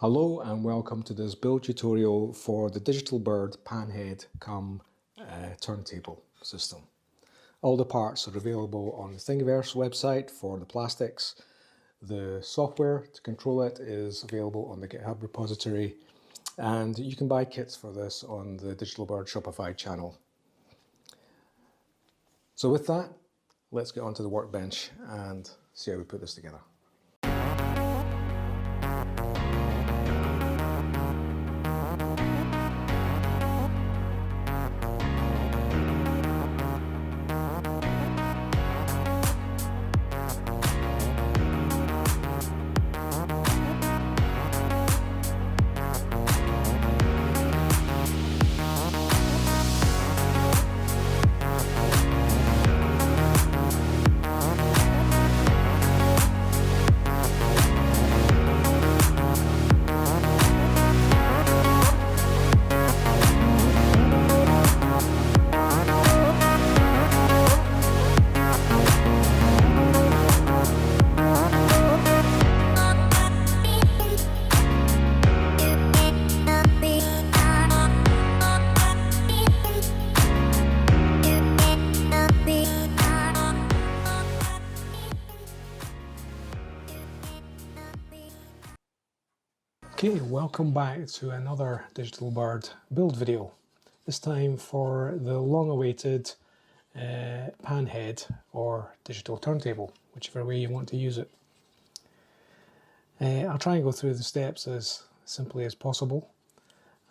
Hello and welcome to this build tutorial for the Digital Bird panhead cum turntable system. All the parts are available on the Thingiverse website for the plastics. The software to control it is available on the GitHub repository, and you can buy kits for this on the Digital Bird Shopify channel. So with that, let's get onto the workbench and see how we put this together. Okay, welcome back to another Digital Bird build video. This time for the long-awaited panhead or digital turntable, whichever way you want to use it. I'll try and go through the steps as simply as possible.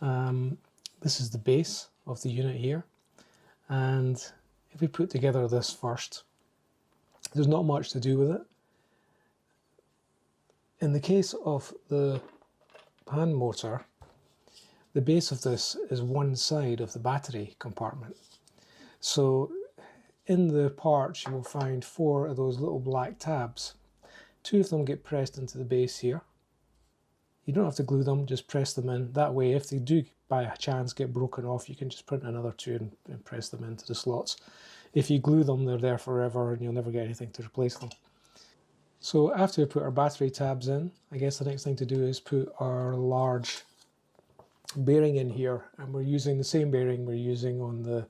This is the base of the unit here, and if we put together this first, there's not much to do with it. In the case of the pan motor, the base of this is one side of the battery compartment. So in the parts you will find 4 of those little black tabs. 2 of them get pressed into the base here. You don't have to glue them, just press them in. That way, if they do by chance get broken off, you can just print another 2 and press them into the slots. If you glue them, they're there forever and you'll never get anything to replace them. So after we put our battery tabs in, I guess the next thing to do is put our large bearing in here, and we're using the same bearing we're using on the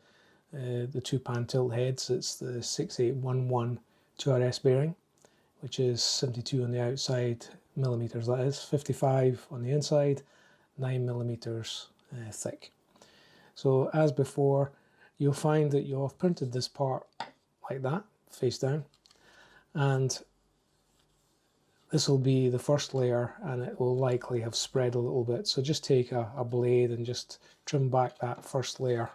2-pan tilt heads. It's the 6811 2RS bearing, which is 72 on the outside millimeters, that is 55 on the inside, 9 millimeters thick. So as before, you'll find that you'll have printed this part like that, face down, and this will be the first layer, and it will likely have spread a little bit. So just take a blade and just trim back that first layer,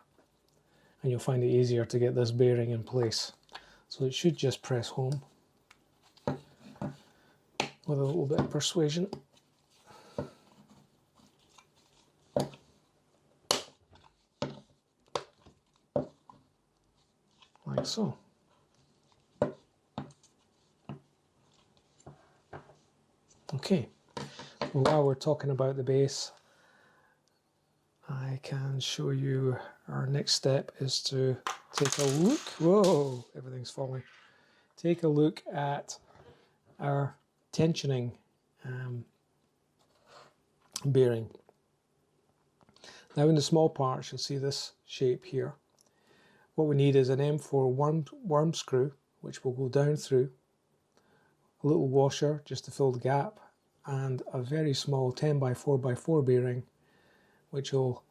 and you'll find it easier to get this bearing in place. So it should just press home with a little bit of persuasion. Like so. Okay, while we're talking about the base, I can show you our next step is to take a look. Whoa, everything's falling. Take a look at our tensioning bearing. Now in the small parts, you'll see this shape here. What we need is an M4 worm screw, which will go down through, a little washer just to fill the gap, and a very small 10x4x4 bearing, which will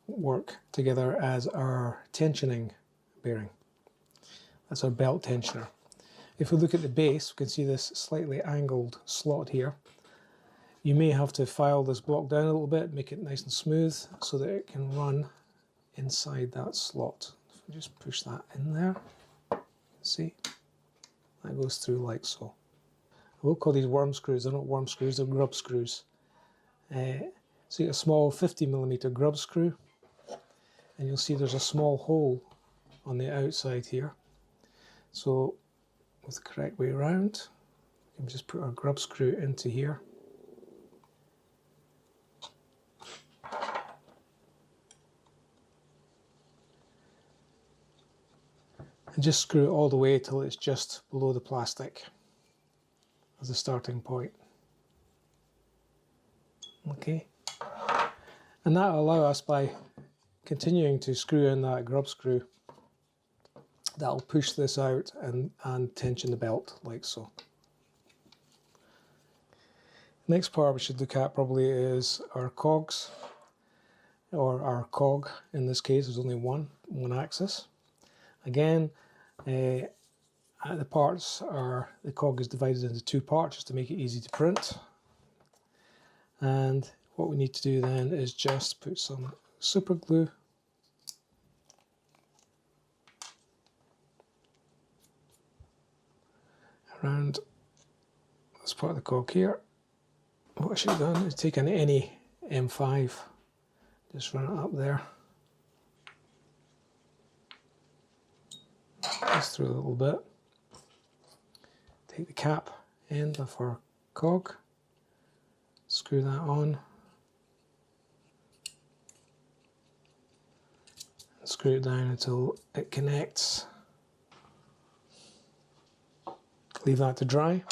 work together as our tensioning bearing. That's our belt tensioner. If we look at the base, we can see this slightly angled slot here. You may have to file this block down a little bit, make it nice and smooth so that it can run inside that slot. If we just push that in there, see, that goes through like so. We'll call these worm screws. They're not worm screws, they're grub screws. So you get a small 50mm grub screw, and you'll see there's a small hole on the outside here. So with the correct way around, we can just put our grub screw into here. And just screw it all the way till it's just below the plastic as a starting point. Okay, and that will allow us, by continuing to screw in that grub screw, that'll push this out and tension the belt like so. Next part we should look at probably is our cogs, or our cog. In this case there's only one axis. Again, the parts are, the cog is divided into two parts just to make it easy to print. And what we need to do then is just put some super glue around this part of the cog here. What I should have done is taken any M5, just run it up there, just through a little bit. Take the cap end of our cog, screw that on, and screw it down until it connects. Leave that to dry.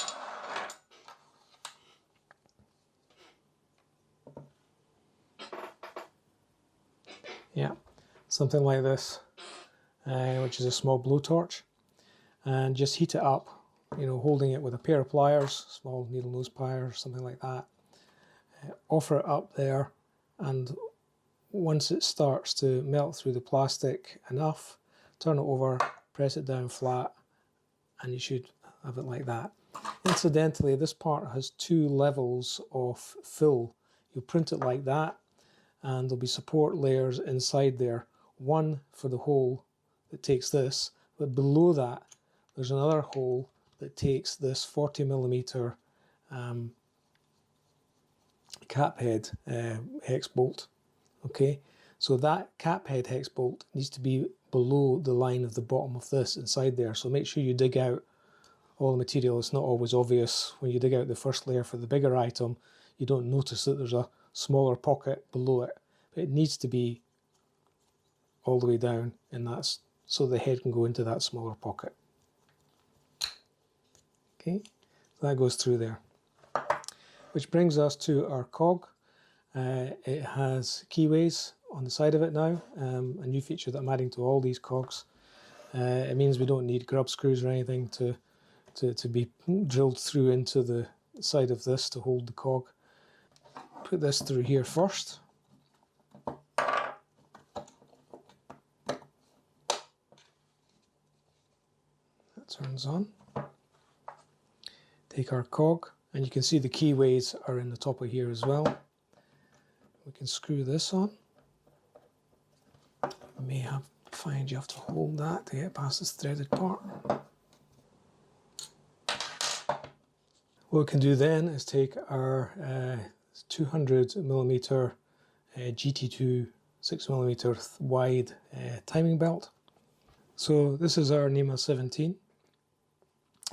Yeah, something like this, which is a small blowtorch, and just heat it up, you know, holding it with a pair of pliers, small needle nose pliers, something like that. Offer it up there, and once it starts to melt through the plastic enough, turn it over, press it down flat, and you should have it like that. Incidentally, this part has two levels of fill. You print it like that, and there'll be support layers inside there. One for the hole that takes this, but below that there's another hole that takes this 40mm cap head hex bolt. Okay, so that cap head hex bolt needs to be below the line of the bottom of this inside there. So make sure you dig out all the material. It's not always obvious when you dig out the first layer for the bigger item. You don't notice that there's a smaller pocket below it, but it needs to be all the way down, and that's so the head can go into that smaller pocket. Okay, so that goes through there. Which brings us to our cog. It has keyways on the side of it now, a new feature that I'm adding to all these cogs. It means we don't need grub screws or anything to be drilled through into the side of this to hold the cog. Put this through here first. That turns on. Take our cog, and you can see the keyways are in the top of here as well. We can screw this on. You may find you have to hold that to get past this threaded part. What we can do then is take our 200mm GT2 6mm wide timing belt. So this is our NEMA 17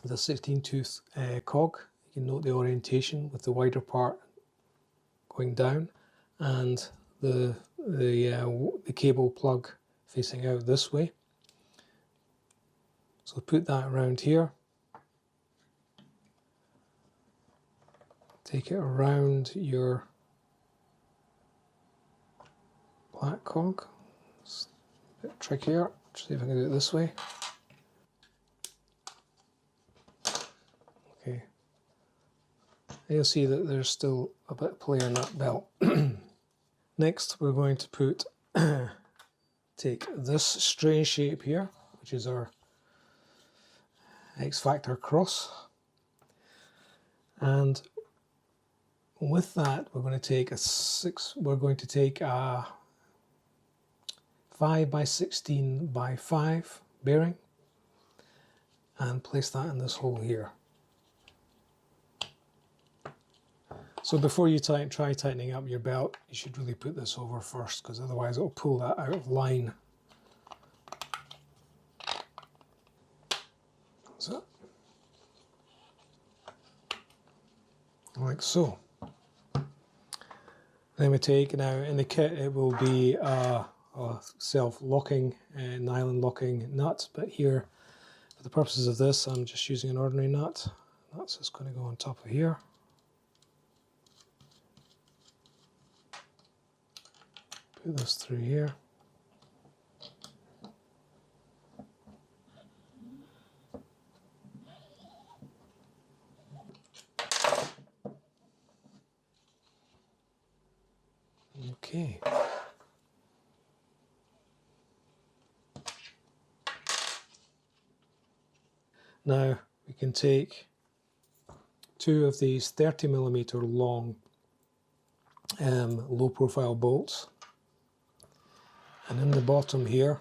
with a 16 tooth cog. You can note the orientation with the wider part going down, and the cable plug facing out this way. So put that around here. Take it around your black cog. It's a bit trickier. See if I can do it this way. Okay. You'll see that there's still a bit of play in that belt. Next, we're going to put take this strange shape here, which is our X Factor cross, and with that we're going to take a 5x16x5 bearing and place that in this hole here. So before you try tightening up your belt, you should really put this over first, because otherwise it will pull that out of line. So, like so. Then we take, now in the kit it will be a self-locking nylon locking nut, but here for the purposes of this I'm just using an ordinary nut. That's just going to go on top of here. Put this through here. Okay. Now we can take two of these 30mm long low profile bolts, and in the bottom here,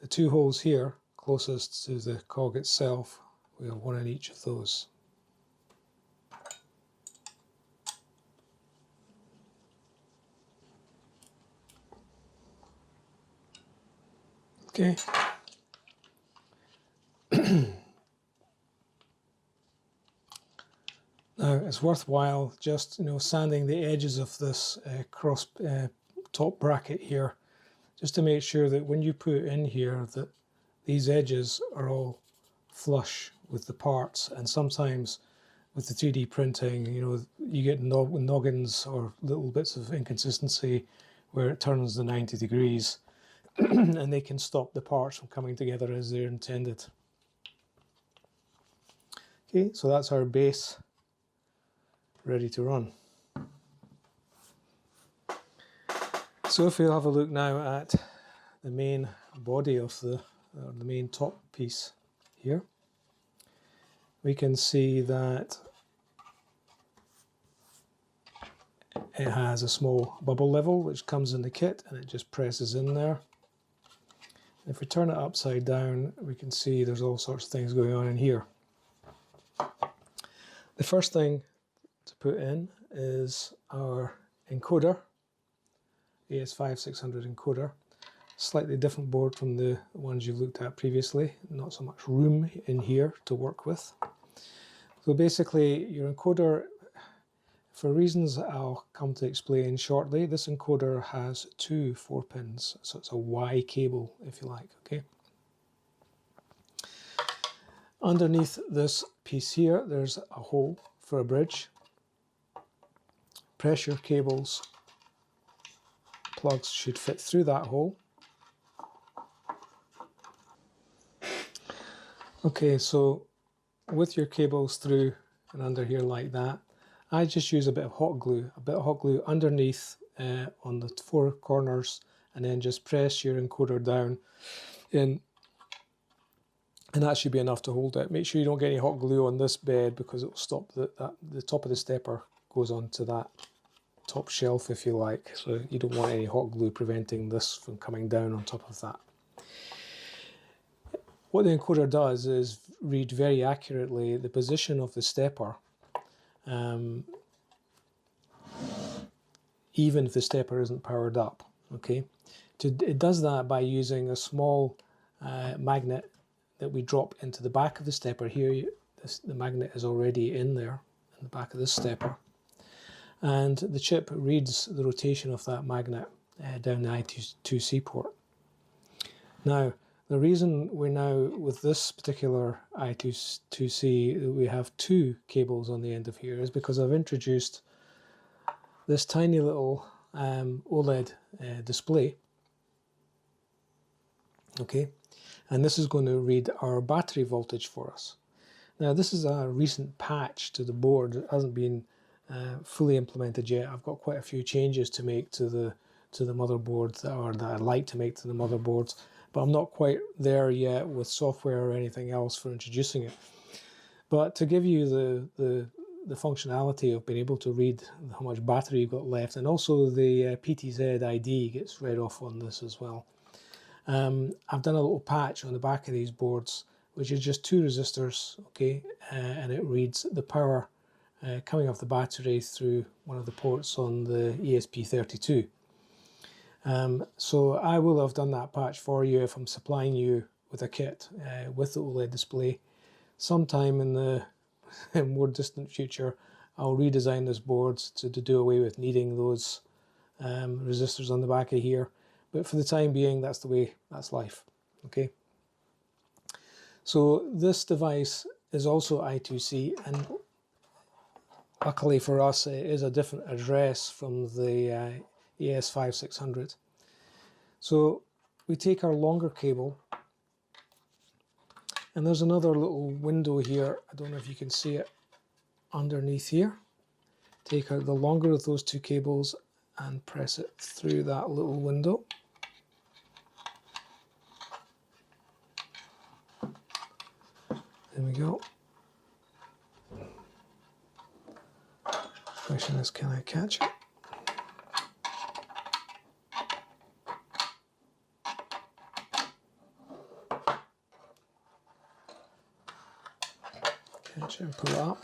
the two holes here closest to the cog itself, we have one in each of those. Okay. Now it's worthwhile just sanding the edges of this top bracket here, just to make sure that when you put it in here that these edges are all flush with the parts. And sometimes with the 3D printing, you get noggins or little bits of inconsistency where it turns the 90 degrees and they can stop the parts from coming together as they're intended. Okay, so that's our base ready to run. So if we have a look now at the main body of the main top piece here, we can see that it has a small bubble level which comes in the kit and it just presses in there. If we turn it upside down, we can see there's all sorts of things going on in here. The first thing to put in is our encoder, AS5600 encoder. Slightly different board from the ones you've looked at previously, not so much room in here to work with. So basically your encoder, for reasons I'll come to explain shortly, this encoder has two 4-pins, so it's a Y cable if you like, okay? Underneath this piece here, there's a hole for a bridge. Pressure cables, plugs should fit through that hole. Okay, so with your cables through and under here like that, I just use a bit of hot glue underneath on the 4 corners, and then just press your encoder down in, and that should be enough to hold it. Make sure you don't get any hot glue on this bed because it will stop the top of the stepper goes onto that top shelf if you like, so you don't want any hot glue preventing this from coming down on top of that. What the encoder does is read very accurately the position of the stepper, even if the stepper isn't powered up. Okay, it does that by using a small magnet that we drop into the back of the stepper. Here, the magnet is already in there in the back of this stepper, and the chip reads the rotation of that magnet down the I2C port. Now, the reason we're now with this particular I2C we have 2 cables on the end of here is because I've introduced this tiny little OLED display. Okay, and this is going to read our battery voltage for us. Now this is a recent patch to the board. It hasn't been fully implemented yet. I've got quite a few changes to make to the motherboard that I'd like to make to the motherboards, but I'm not quite there yet with software or anything else for introducing it. But to give you the functionality of being able to read how much battery you've got left, and also the PTZ ID gets read off on this as well. I've done a little patch on the back of these boards, which is just 2 resistors, okay, and it reads the power coming off the battery through one of the ports on the ESP32. So I will have done that patch for you if I'm supplying you with a kit with the OLED display. Sometime in the more distant future, I'll redesign this board to do away with needing those resistors on the back of here. But for the time being, that's the way, that's life. Okay. So this device is also I2C, and luckily for us, it is a different address from the ES5600. So we take our longer cable, and there's another little window here. I don't know if you can see it underneath here. Take out the longer of those two cables and press it through that little window. There we go. Question is, can I catch it? Catch it and pull it up.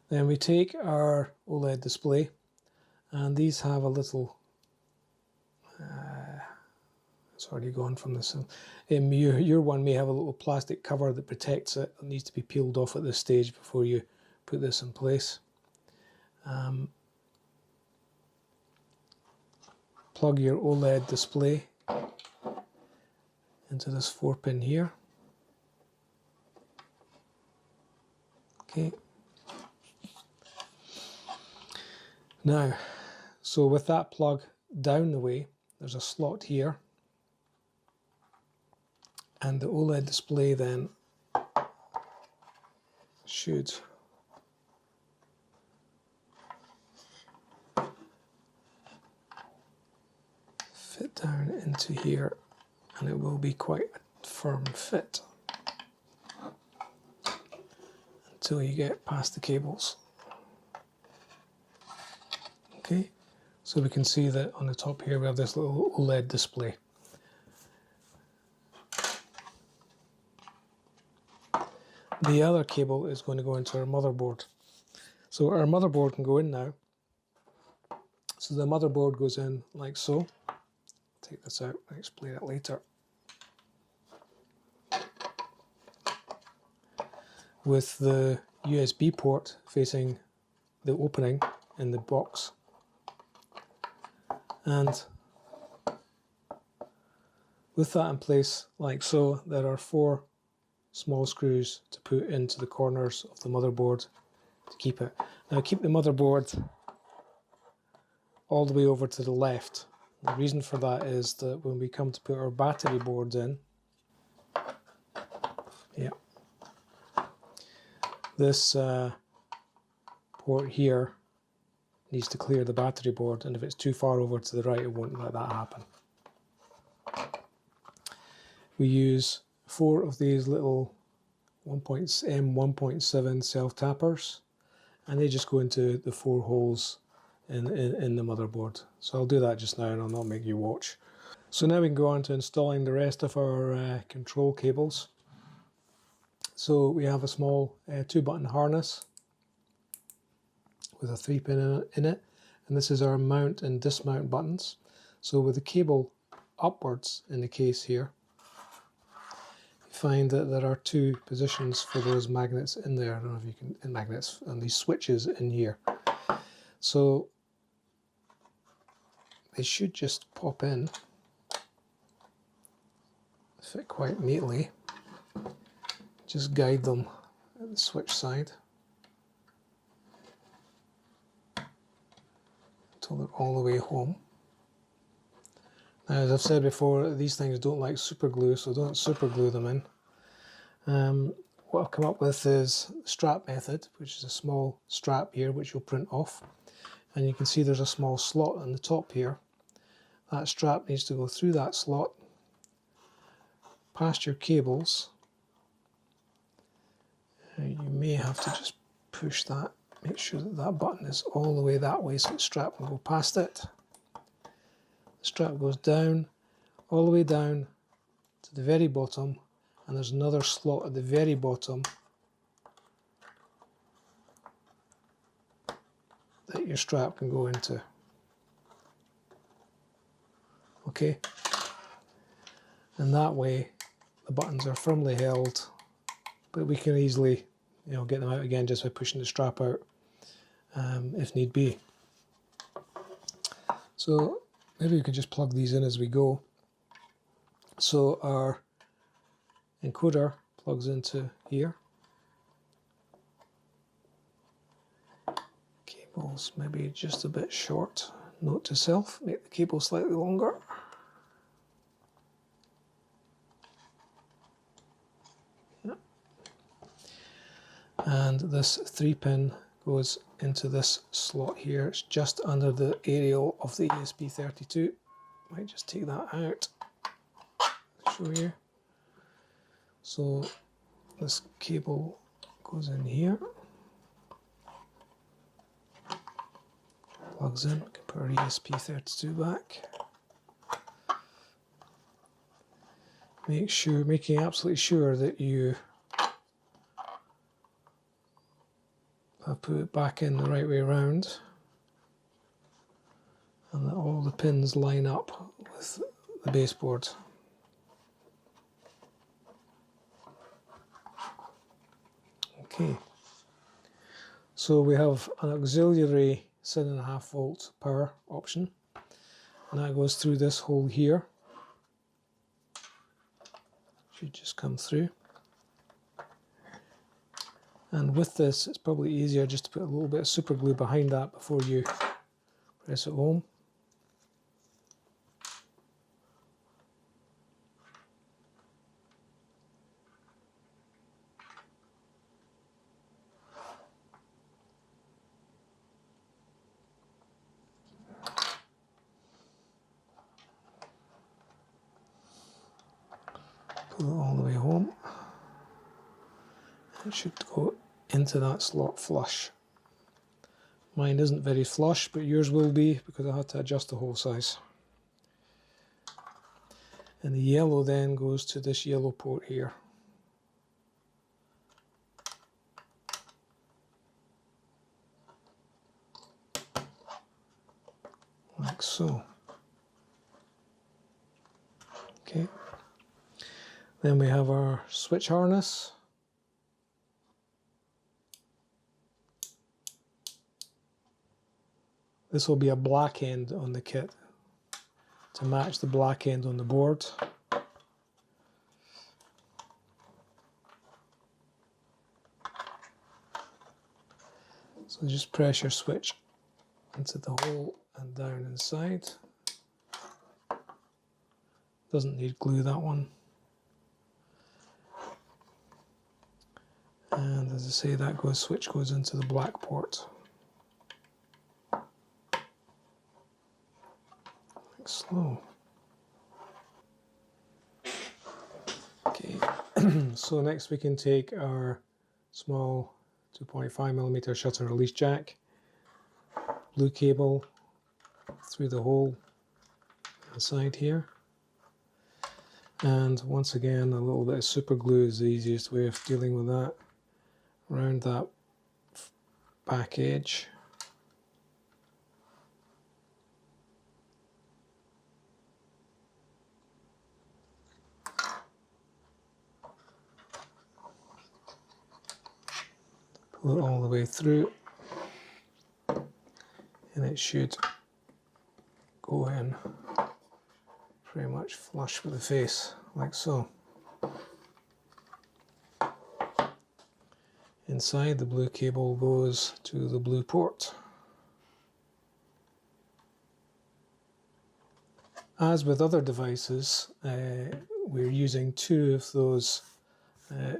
Then we take our OLED display, and these have a little, it's already gone from this. Your one may have a little plastic cover that protects it. It needs to be peeled off at this stage before you put this in place. Plug your OLED display into this 4-pin here. Okay. Now, so with that plug down the way, there's a slot here, and the OLED display then should fit down into here, and it will be quite a firm fit until you get past the cables. Okay, so we can see that on the top here we have this little OLED display. The other cable is going to go into our motherboard. So our motherboard can go in now. So the motherboard goes in like so. Take this out and explain it later. With the USB port facing the opening in the box. And with that in place like so, there are 4 small screws to put into the corners of the motherboard to keep it. Now keep the motherboard all the way over to the left. The reason for that is that when we come to put our battery boards in, yeah, this port here needs to clear the battery board, and if it's too far over to the right, it won't let that happen. We use 4 of these little M1.7 self-tappers, and they just go into the 4 holes in the motherboard. So I'll do that just now and I'll not make you watch. So now we can go on to installing the rest of our control cables. So we have a small 2-button harness with a 3-pin in it, and this is our mount and dismount buttons. So with the cable upwards in the case here, you find that there are 2 positions for those magnets in there. I don't know if you can, magnets and these switches in here. So they should just pop in, fit quite neatly. Just guide them at the switch side until they're all the way home. Now, as I've said before, these things don't like super glue, so don't super glue them in. What I've come up with is the strap method, which is a small strap here which you'll print off, and you can see there's a small slot on the top here. That strap needs to go through that slot, past your cables. You may have to just push that, make sure that that button is all the way that way so the strap can go past it. The strap goes down, all the way down to the very bottom, and there's another slot at the very bottom that your strap can go into. Okay, and that way the buttons are firmly held, but we can easily, get them out again just by pushing the strap out if need be. So maybe we could just plug these in as we go. So our encoder plugs into here. Cables maybe just a bit short, Note to self, make the cable slightly longer. And this 3-pin goes into this slot here. It's just under the aerial of the ESP32. Might just take that out, show you. So this cable goes in here, plugs in, we can put our ESP32 back. Making absolutely sure that you have put it back in the right way around and that all the pins line up with the baseboard. Okay, so we have an auxiliary 7.5 volt power option, and that goes through this hole here. Should just come through. And with this, it's probably easier just to put a little bit of super glue behind that before you press it home. Pull it all the way home. It should go into that slot flush. Mine isn't very flush, but yours will be because I had to adjust the hole size. And the yellow then goes to this yellow port here. Like so. Okay. Then we have our switch harness. This will be a black end on the kit to match the black end on the board. So just press your switch into the hole and down inside. Doesn't need glue, that one. And as I say, that switch goes into the black port. Like slow. Okay, so next we can take our small 2.5mm shutter release jack, blue cable through the hole inside here. And once again, a little bit of super glue is the easiest way of dealing with that. Around that back edge. Pull it all the way through, and it should go in pretty much flush with the face, like so. Inside, the blue cable goes to the blue port. As with other devices, we're using 2 of those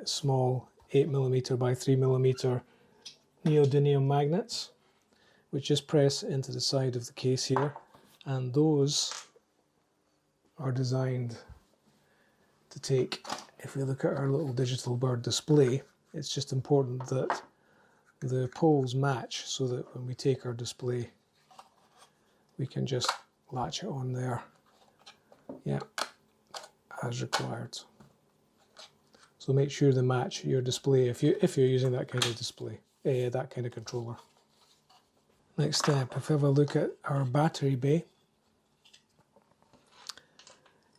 small 8mm by 3mm neodymium magnets, which just press into the side of the case here, and those are designed to take, if we look at our little digital bird display, it's just important that the poles match so that when we take our display we can just latch it on there, yeah, as required. So make sure they match your display if you're using that kind of display, that kind of controller. Next step, if we have a look at our battery bay,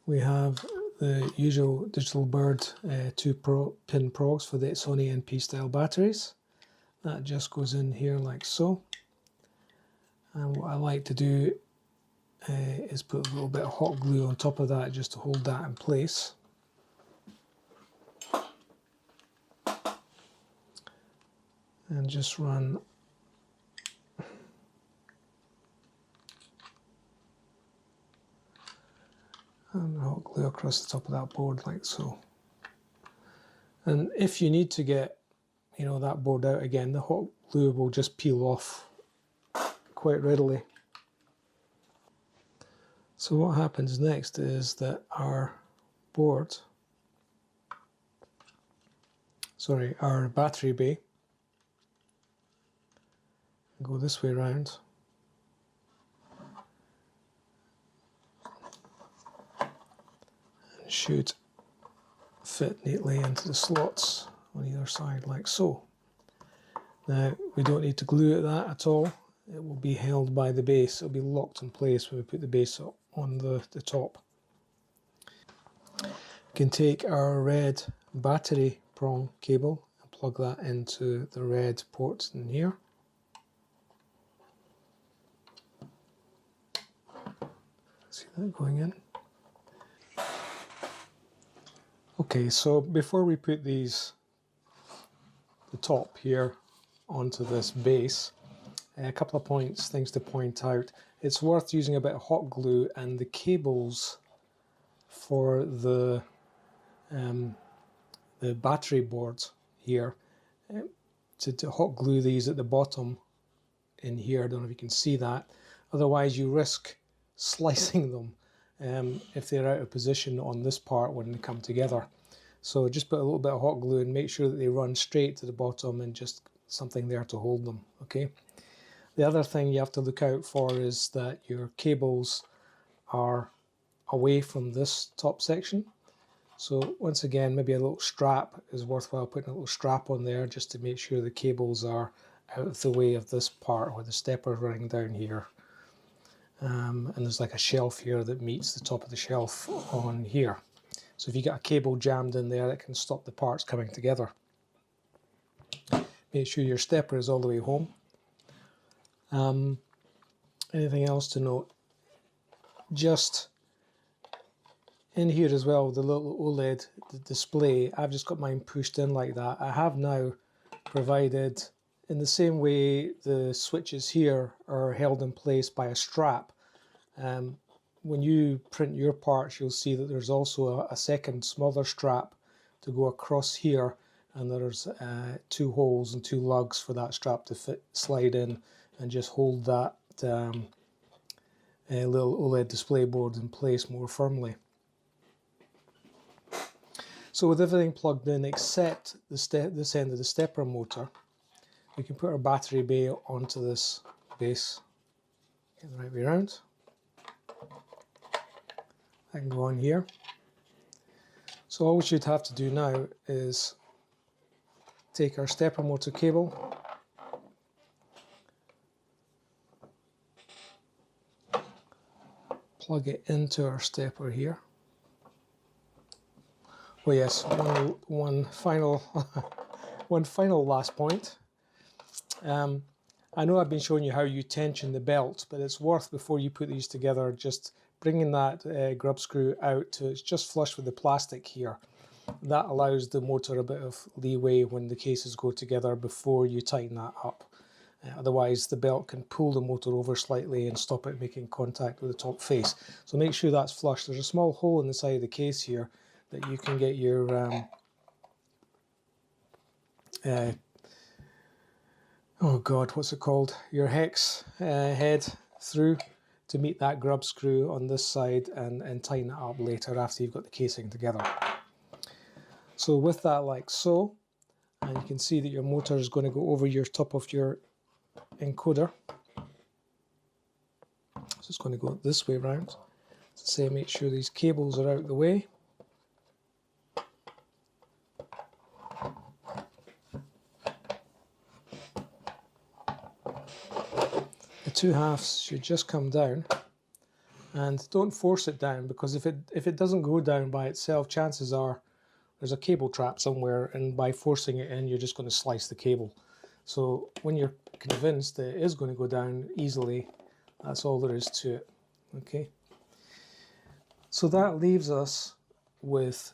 we have the usual Digital Bird 2-pin progs for the Sony NP style batteries. That just goes in here like so. And what I like to do is put a little bit of hot glue on top of that just to hold that in place. And just run across the top of that board like so. And if you need to get, you know, that board out again, the hot glue will just peel off quite readily. So what happens next is that our board, sorry, our battery bay, go this way around, and should fit neatly into the slots on either side like so. Now we don't need to glue that at all, it will be held by the base, it will be locked in place when we put the base on the top. We can take our red battery prong cable and plug that into the red port in here. See that going in? Okay, so before we put these, the top here, onto this base, a couple of things to point out. It's worth using a bit of hot glue, and the cables for the battery board here, to hot glue these at the bottom in here. I don't know if you can see that. Otherwise you risk slicing them if they're out of position on this part when they come together. So just put a little bit of hot glue and make sure that they run straight to the bottom and just something there to hold them, okay? The other thing you have to look out for is that your cables are away from this top section. So once again, maybe a little strap is worthwhile, putting a little strap on there just to make sure the cables are out of the way of this part where the stepper is running down here. And there's like a shelf here that meets the top of the shelf on here. So if you get a cable jammed in there, it can stop the parts coming together. Make sure your stepper is all the way home. Anything else to note? Just in here as well, the little OLED display, I've just got mine pushed in like that. I have now provided, in the same way the switches here are held in place by a strap, when you print your parts you'll see that there's also a second smaller strap to go across here, and there's 2 holes and 2 lugs for that strap to slide in and just hold that little OLED display board in place more firmly. So with everything plugged in except this end of the stepper motor, we can put our battery bay onto this base. Get the right way around. I can go on here. So all we should have to do now is take our stepper motor cable, plug it into our stepper here. Oh yes, one final last point. I know I've been showing you how you tension the belt, but it's worth, before you put these together, just bringing that grub screw out to it's just flush with the plastic here. That allows the motor a bit of leeway when the cases go together before you tighten that up. Otherwise the belt can pull the motor over slightly and stop it making contact with the top face. So make sure that's flush. There's a small hole in the side of the case here that you can get your oh god, what's it called? Your hex head through to meet that grub screw on this side, and tighten it up later after you've got the casing together. So with that like so, and you can see that your motor is going to go over your top of your encoder. So it's going to go this way around. So say make sure these cables are out of the way. The 2 halves should just come down, and don't force it down, because if it doesn't go down by itself, chances are there's a cable trap somewhere, and by forcing it in you're just going to slice the cable. So when you're convinced that it is going to go down easily, that's all there is to it. Okay, so that leaves us with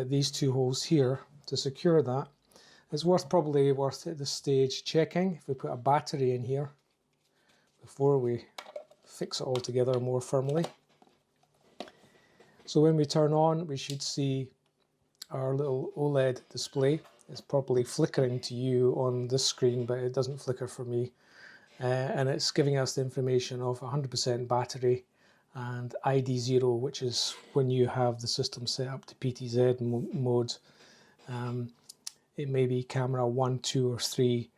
these 2 holes here to secure that. It's probably worth at this stage checking if we put a battery in here before we fix it all together more firmly. So when we turn on, we should see our little OLED display. It's probably flickering to you on this screen, but it doesn't flicker for me. And it's giving us the information of 100% battery and ID0, which is when you have the system set up to PTZ mode. It may be camera 1, 2, or 3.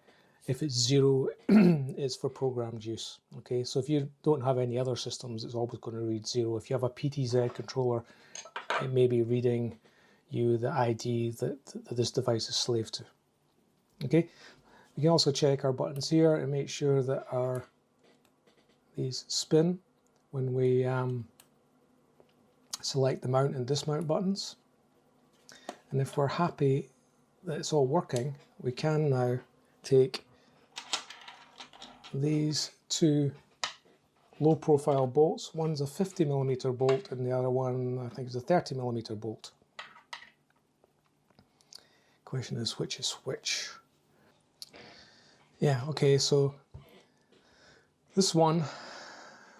If it's 0, it's for programmed use. Okay, so if you don't have any other systems, it's always going to read 0. If you have a PTZ controller, it may be reading you the ID that this device is slave to. Okay, we can also check our buttons here and make sure that these spin when we select the mount and dismount buttons. And if we're happy that it's all working, we can now take these two low profile bolts. One's a 50mm bolt and the other one I think is a 30mm bolt. Question is which is which. Yeah, okay, so this one,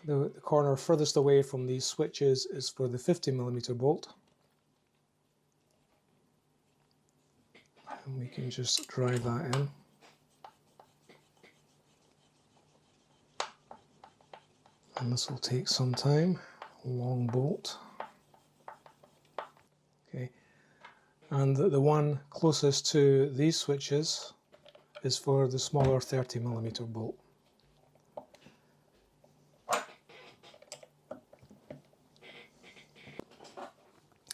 the corner furthest away from these switches, is for the 50mm bolt. And we can just drive that in. And this will take some time. Long bolt. Okay. And the one closest to these switches is for the smaller 30mm bolt.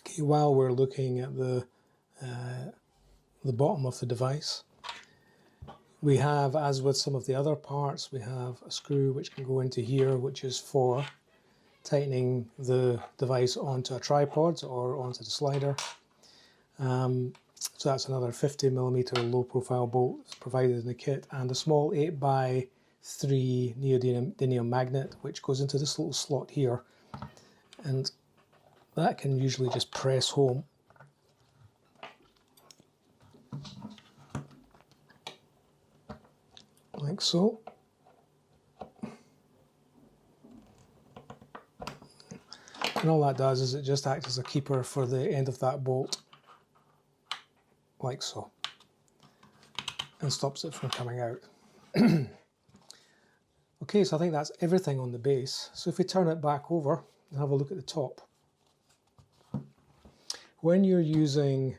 Okay, while we're looking at the bottom of the device, we have, as with some of the other parts, we have a screw which can go into here, which is for tightening the device onto a tripod or onto the slider. So that's another 50mm low profile bolt provided in the kit, and a small 8x3 neodymium magnet which goes into this little slot here, and that can usually just press home. Like so. And all that does is it just acts as a keeper for the end of that bolt, like so, and stops it from coming out. Okay, so I think that's everything on the base. So if we turn it back over and have a look at the top. When you're using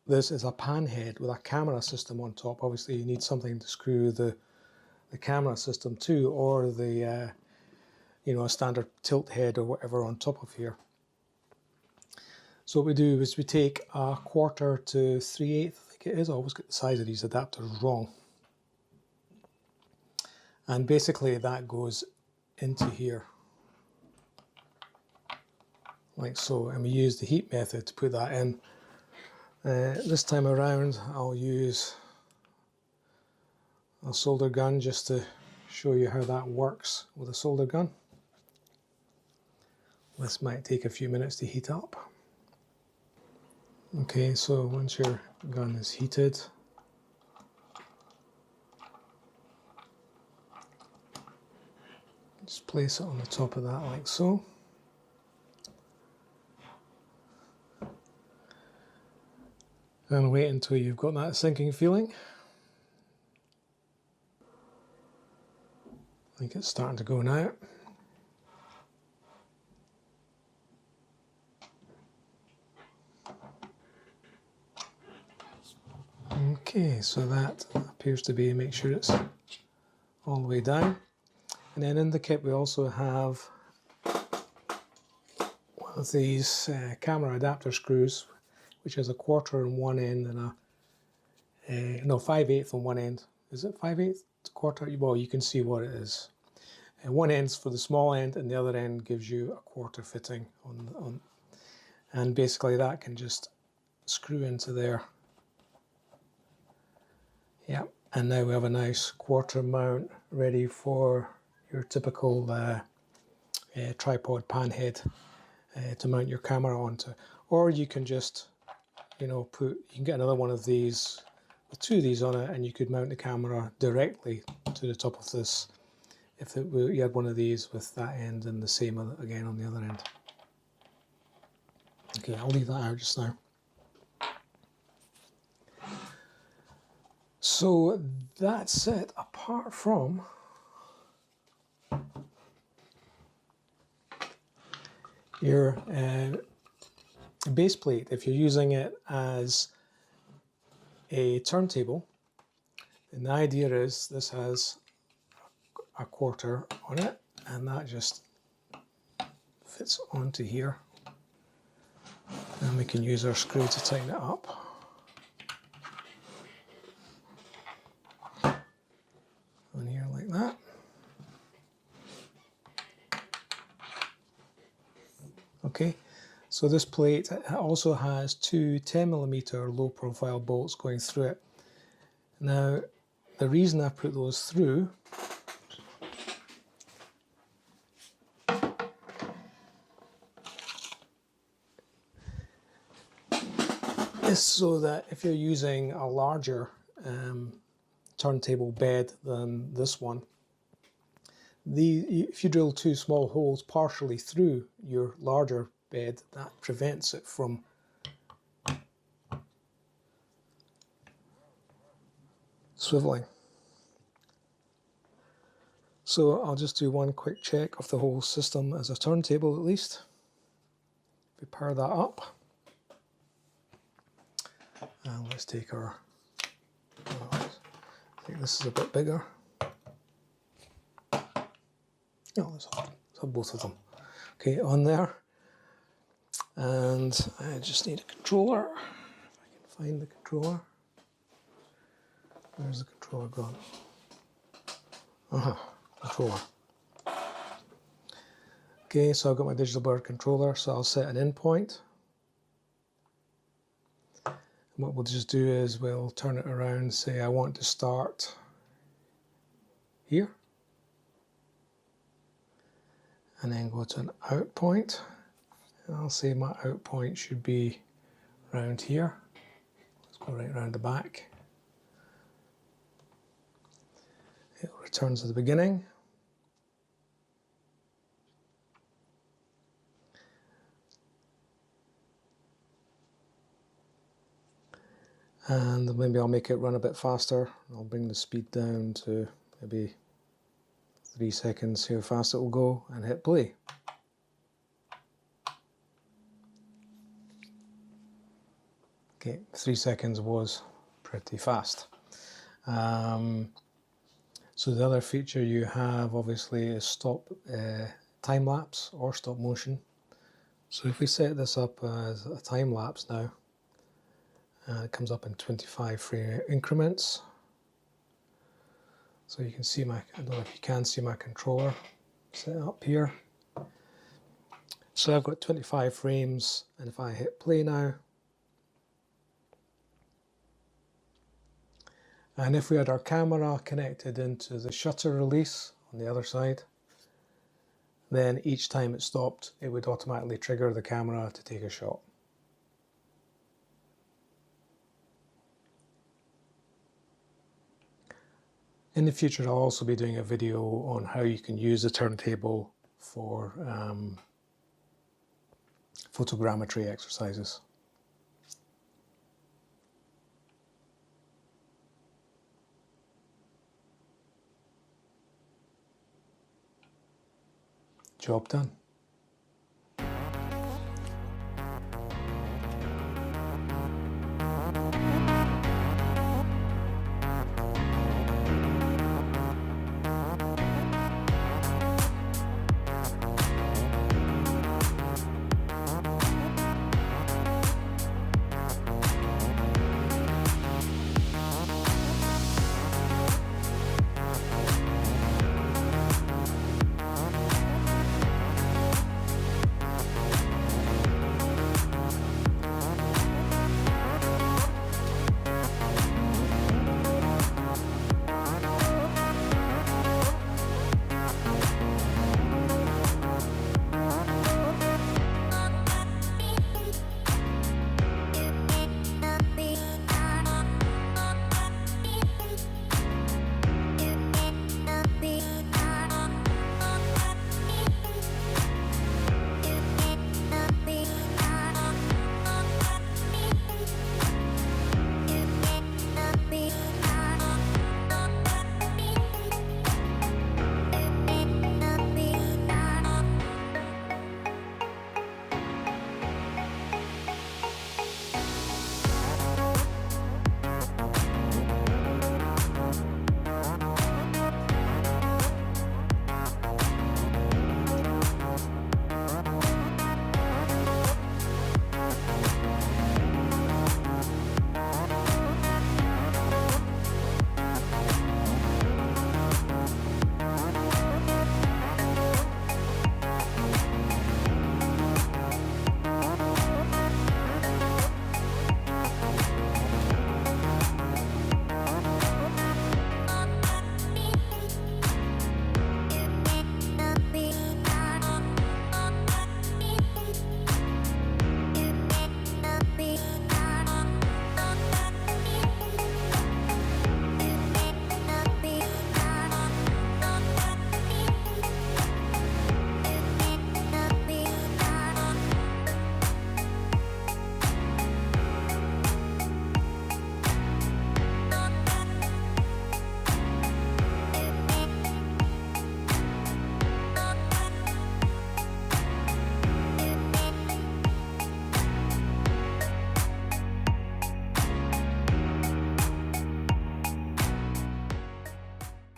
this as a pan head with a camera system on top, obviously you need something to screw the camera system to, or the you know, a standard tilt head or whatever on top of here. So what we do is we take a 1/4 to 3/8, I think it is. I always get the size of these adapters wrong. And basically that goes into here, like so, and we use the heat method to put that in. This time around I'll use a solder gun just to show you how that works with a solder gun. This might take a few minutes to heat up. Okay, so once your gun is heated, just place it on the top of that like so. And wait until you've got that sinking feeling. I think it's starting to go now. Okay, so that appears to be, make sure it's all the way down. And then in the kit we also have one of these camera adapter screws, which has a 1/4 on one end and no, 5/8 on one end. Is it 5/8? 1/4? Well, you can see what it is. One end's for the small end and the other end gives you a 1/4 fitting on, and basically that can just screw into there. Yeah, and now we have a nice 1/4 mount ready for your typical tripod pan head to mount your camera onto. Or you can just, you know, you can get another one of these with 2 of these on it, and you could mount the camera directly to the top of this if you had one of these with that end and the same again on the other end. Okay, I'll leave that out just now. So that's it, apart from your base plate. If you're using it as a turntable, then the idea is this has a quarter on it, and that just fits onto here. And we can use our screw to tighten it up. On here like that. Okay, so this plate also has two 10mm low profile bolts going through it. Now, the reason I put those through is so that if you're using a larger turntable bed than this one, if you drill two small holes partially through your larger bed, that prevents it from swiveling. So I'll just do one quick check of the whole system as a turntable at least. If we power that up, and let's take our, I think this is a bit bigger. No, let's have both of them. Okay, on there. And I just need a controller. If I can find the controller. Where's the controller gone? Controller. Okay, so I've got my digital bird controller, so I'll set an in point. And what we'll just do is we'll turn it around, say I want to start here. And then go to an out point. And I'll say my out point should be around here. Let's go right around the back. It returns to the beginning. And maybe I'll make it run a bit faster. I'll bring the speed down to maybe 3 seconds, see how fast it will go, and hit play. Okay, 3 seconds was pretty fast. So the other feature you have obviously is stop time lapse or stop motion. So if we set this up as a time lapse now, it comes up in 25 frame increments. So you can see I don't know if you can see my controller set up here. So I've got 25 frames, and if I hit play now, and if we had our camera connected into the shutter release on the other side, then each time it stopped, it would automatically trigger the camera to take a shot. In the future, I'll also be doing a video on how you can use the turntable for photogrammetry exercises. Job done.